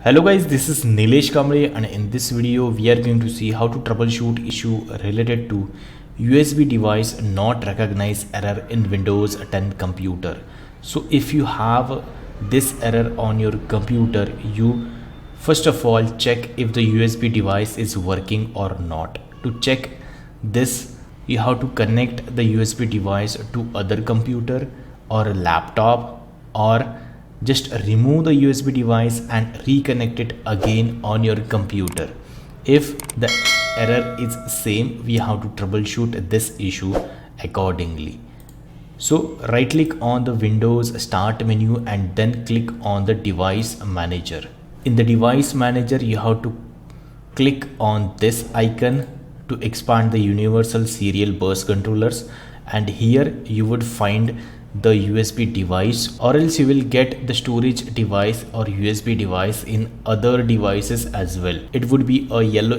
Hello guys, this is Nilesh Kamble, and in this video we are going to see how to troubleshoot issue related to USB device not recognize error in Windows 10 computer. So if you have this error on your computer, you first of all check if the USB device is working or not. To check this, you have to connect the USB device to other computer or a laptop, or just remove the USB device and reconnect it again on your computer. If the error is same, we have to troubleshoot this issue accordingly. So right click on the Windows start menu and then click on the device manager. In the device manager, you have to click on this icon to expand the universal serial bus controllers, and here you would find the USB device, or else you will get the storage device or USB device in other devices as well. It would be a yellow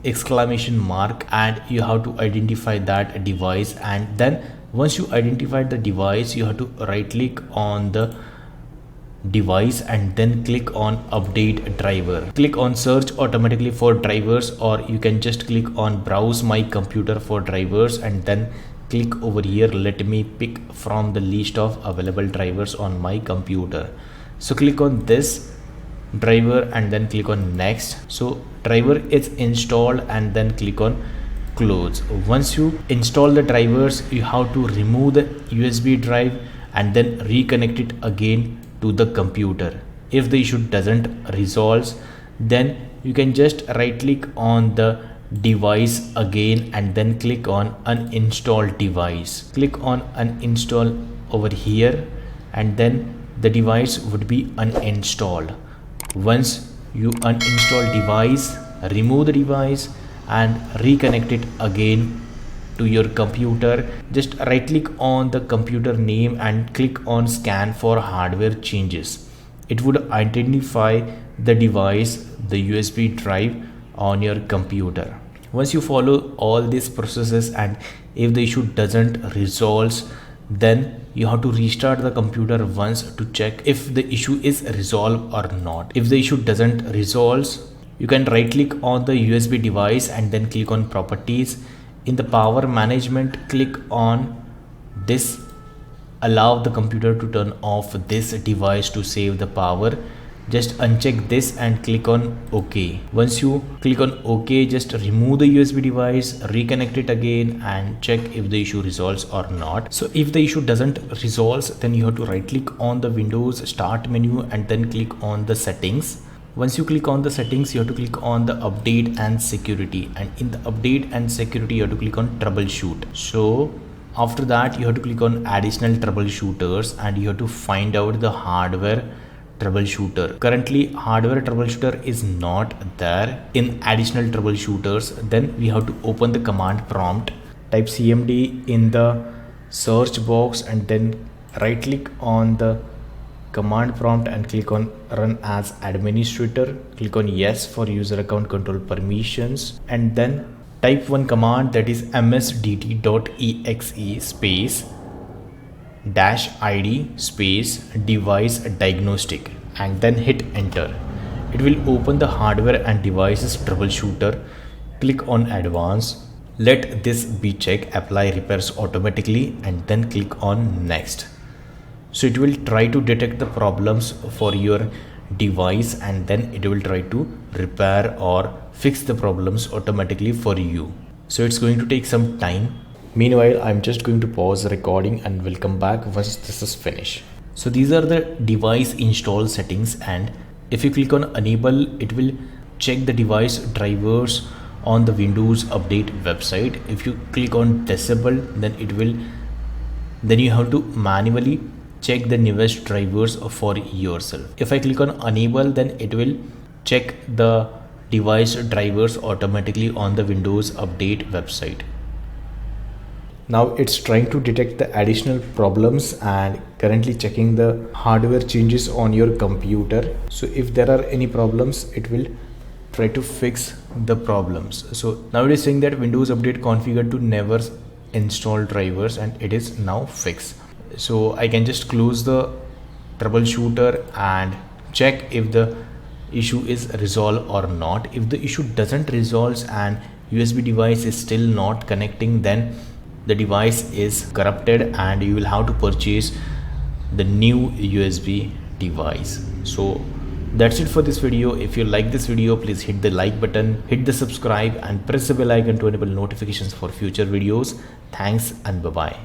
exclamation mark, and you have to identify that device. And then once you identify the device, you have to right click on the device and then click on update driver. Click on search automatically for drivers, or you can just click on browse my computer for drivers and then click over here, let me pick from the list of available drivers on my computer. So click on this driver and then click on next. So driver is installed and then click on close. Once you install the drivers, you have to remove the USB drive and then reconnect it again to the computer. If the issue doesn't resolve, then you can just right click on the device again and then click on uninstall device. Click on uninstall over here and then the device would be uninstalled. Once you uninstall device, remove the device and reconnect it again to your computer. Just right click on the computer name and click on scan for hardware changes. It would identify the device, the USB drive on your computer. Once you follow all these processes and if the issue doesn't resolve, then you have to restart the computer once to check if the issue is resolved or not. If the issue doesn't resolve, you can right click on the USB device and then click on properties. In the power management, click on this allow the computer to turn off this device to save the power. Just uncheck this and click on OK. Once you click on OK, just remove the USB device, reconnect it again and check if the issue resolves or not. So if the issue doesn't resolve, then you have to right click on the Windows start menu and then click on the settings. Once you click on the settings, you have to click on the update and security, and in the update and security you have to click on troubleshoot. So after that you have to click on additional troubleshooters and you have to find out the hardware troubleshooter. Currently hardware troubleshooter is not there in additional troubleshooters. Then we have to open the command prompt, type cmd in the search box and then right click on the command prompt and click on run as administrator. Click on yes for user account control permissions and then type one command, that is msdt.exe space -id space device diagnostic and then hit enter. It will open the hardware and devices troubleshooter. Click on advanced, let this be check apply repairs automatically and then click on next. So it will try to detect the problems for your device and then it will try to repair or fix the problems automatically for you. So it's going to take some time. Meanwhile, I'm just going to pause the recording and will come back once this is finished. So these are the device install settings, and if you click on enable, it will check the device drivers on the Windows update website. If you click on disable, then you have to manually check the newest drivers for yourself. If I click on enable, then it will check the device drivers automatically on the Windows update website. Now it's trying to detect the additional problems and currently checking the hardware changes on your computer. So if there are any problems, it will try to fix the problems. So now it is saying that Windows update configured to never install drivers, and it is now fixed. So I can just close the troubleshooter and check if the issue is resolved or not. If the issue doesn't resolve and USB device is still not connecting, then the device is corrupted and you will have to purchase the new USB device. So that's it for this video. If you like this video, please hit the like button, hit the subscribe and press the bell icon to enable notifications for future videos. Thanks and bye bye.